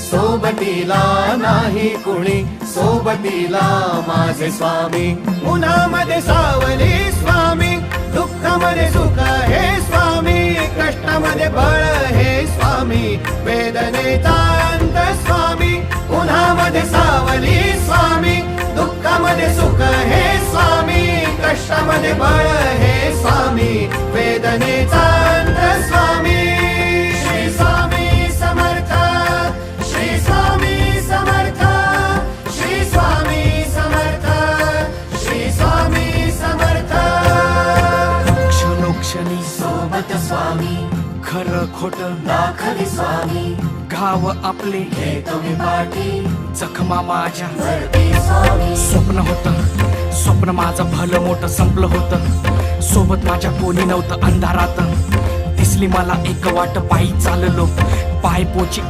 सोबतीला नाही कुणी, सोबतीला माझे स्वामी. उन्हामध्ये सावली स्वामी, दुःखामध्ये सुख हे स्वामी, कष्टामध्ये बळ हे स्वामी, वेदनेचा अंत स्वामी. उन्हामध्ये सावली स्वामी, दुःखामध्ये सुख हे स्वामी, कष्टामध्ये बळ हे स्वामी, वेदनेचा अंत स्वामी. श्री स्वामी समर्थ, श्री स्वामी समर्थ, श्री स्वामी समर्थ, श्री स्वामी समर्थ. क्षणोक्षणी सोबत स्वामी, खरं खोट दाखवी स्वामी, घाव आपले हे तुम्ही पाठी जखमा माझ्या. भरती स्वामी. स्वप्न होतं, स्वप्न माझं भलं मोठं संपलं होतं. सोबत माझ्या कोणी नव्हतं अंधारात. दिसली मला एक वाट, पायी चाललो पाय पोची